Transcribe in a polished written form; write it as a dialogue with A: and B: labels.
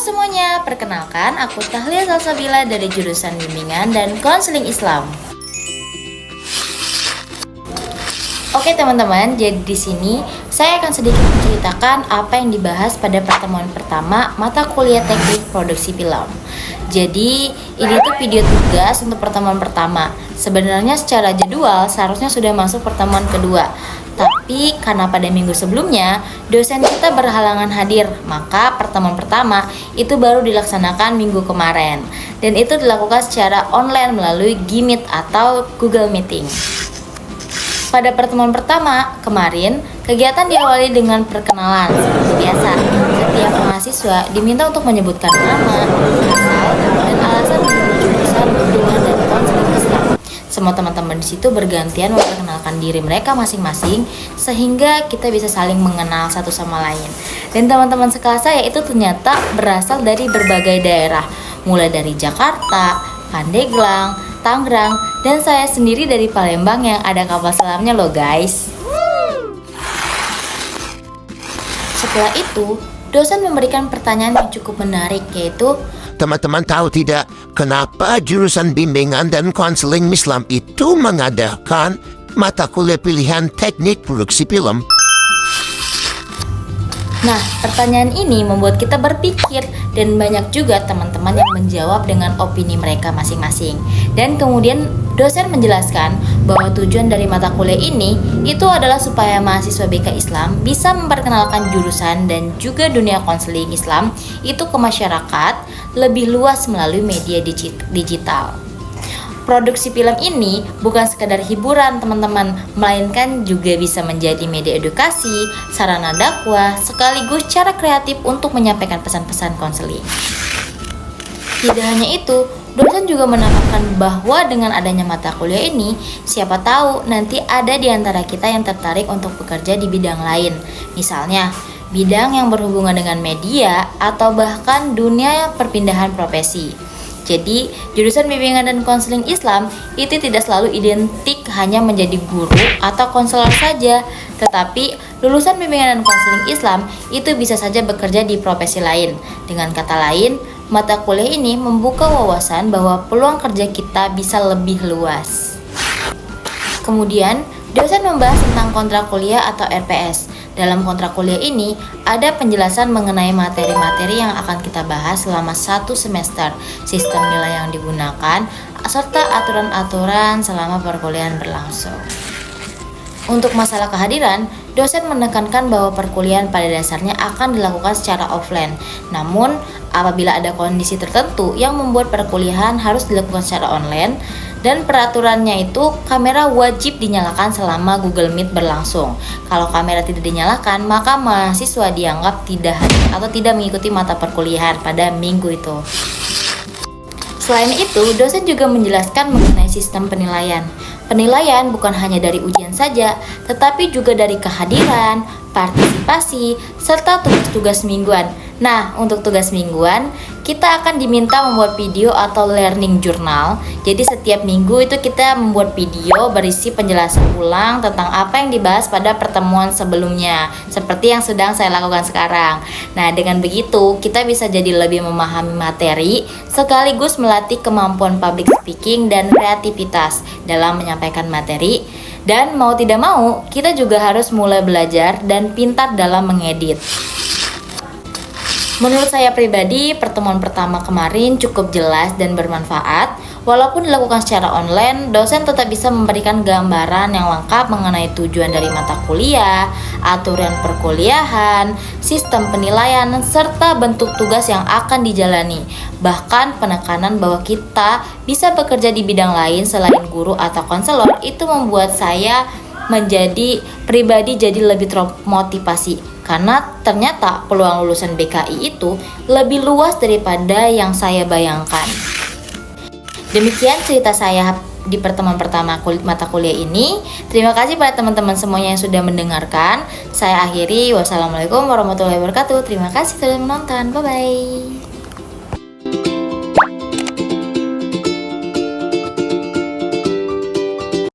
A: semuanya, perkenalkan aku Tahlia Salsabila dari jurusan Bimbingan dan Konseling Islam. Oke teman-teman, jadi di sini saya akan sedikit menceritakan apa yang dibahas pada pertemuan pertama mata kuliah teknik produksi film. Jadi ini tuh video tugas untuk pertemuan pertama. Sebenarnya secara jadwal seharusnya sudah masuk pertemuan kedua. Tapi karena pada minggu sebelumnya dosen kita berhalangan hadir, maka pertemuan pertama itu baru dilaksanakan minggu kemarin. Dan itu dilakukan secara online melalui Gmeet atau Google Meeting. Pada pertemuan pertama kemarin, kegiatan diawali dengan perkenalan seperti biasa. Setiap mahasiswa diminta untuk menyebutkan nama, asal, dan alasan memilih jurusan Bimbingan dan Konseling Islam. Semua teman-teman di situ bergantian memperkenalkan diri mereka masing-masing sehingga kita bisa saling mengenal satu sama lain. Dan teman-teman sekelas saya itu ternyata berasal dari berbagai daerah, mulai dari Jakarta, Pandeglang, Tangerang, dan saya sendiri dari Palembang yang ada kapal selamnya loh guys. Setelah itu, dosen memberikan pertanyaan yang cukup menarik, yaitu
B: teman-teman tahu tidak kenapa jurusan Bimbingan dan Konseling Islam itu mengadakan mata kuliah pilihan teknik produksi film?
A: Nah, pertanyaan ini membuat kita berpikir dan banyak juga teman-teman yang menjawab dengan opini mereka masing-masing. Dan kemudian dosen menjelaskan bahwa tujuan dari mata kuliah ini itu adalah supaya mahasiswa BK Islam bisa memperkenalkan jurusan dan juga dunia konseling Islam itu ke masyarakat lebih luas melalui media digital. Produksi film ini bukan sekadar hiburan teman-teman, melainkan juga bisa menjadi media edukasi, sarana dakwah, sekaligus cara kreatif untuk menyampaikan pesan-pesan konseling. Tidak hanya itu, dosen juga menambahkan bahwa dengan adanya mata kuliah ini, siapa tahu nanti ada di antara kita yang tertarik untuk bekerja di bidang lain. Misalnya, bidang yang berhubungan dengan media atau bahkan dunia perpindahan profesi. Jadi, jurusan Bimbingan dan Konseling Islam itu tidak selalu identik hanya menjadi guru atau konselor saja, tetapi lulusan Bimbingan dan Konseling Islam itu bisa saja bekerja di profesi lain. Dengan kata lain, mata kuliah ini membuka wawasan bahwa peluang kerja kita bisa lebih luas. Kemudian, dosen membahas tentang kontrak kuliah atau RPS. Dalam kontrak kuliah ini, ada penjelasan mengenai materi-materi yang akan kita bahas selama 1 semester, sistem nilai yang digunakan, serta aturan-aturan selama perkuliahan berlangsung. Untuk masalah kehadiran, dosen menekankan bahwa perkuliahan pada dasarnya akan dilakukan secara offline. Namun, apabila ada kondisi tertentu yang membuat perkuliahan harus dilakukan secara online, dan peraturannya itu kamera wajib dinyalakan selama Google Meet berlangsung. Kalau kamera tidak dinyalakan, maka mahasiswa dianggap tidak hadir atau tidak mengikuti mata perkuliahan pada minggu itu. Selain itu, dosen juga menjelaskan mengenai sistem penilaian. Penilaian bukan hanya dari ujian saja, tetapi juga dari kehadiran, partisipasi, serta tugas-tugas mingguan. Nah, untuk tugas mingguan, kita akan diminta membuat video atau learning journal. Jadi setiap minggu itu kita membuat video berisi penjelasan ulang tentang apa yang dibahas pada pertemuan sebelumnya, seperti yang sedang saya lakukan sekarang. Nah, dengan begitu kita bisa jadi lebih memahami materi, sekaligus melatih kemampuan public speaking dan kreativitas dalam menyampaikan materi. Dan mau tidak mau, kita juga harus mulai belajar dan pintar dalam mengedit. Menurut saya pribadi, pertemuan pertama kemarin cukup jelas dan bermanfaat. Walaupun dilakukan secara online, dosen tetap bisa memberikan gambaran yang lengkap mengenai tujuan dari mata kuliah, aturan perkuliahan, sistem penilaian, serta bentuk tugas yang akan dijalani. Bahkan penekanan bahwa kita bisa bekerja di bidang lain selain guru atau konselor itu membuat saya menjadi pribadi jadi lebih termotivasi. Karena ternyata peluang lulusan BKI itu lebih luas daripada yang saya bayangkan. Demikian cerita saya di pertemuan pertama mata kuliah ini. Terima kasih pada teman-teman semuanya yang sudah mendengarkan. Saya akhiri, wassalamualaikum warahmatullahi wabarakatuh. Terima kasih sudah menonton, bye-bye.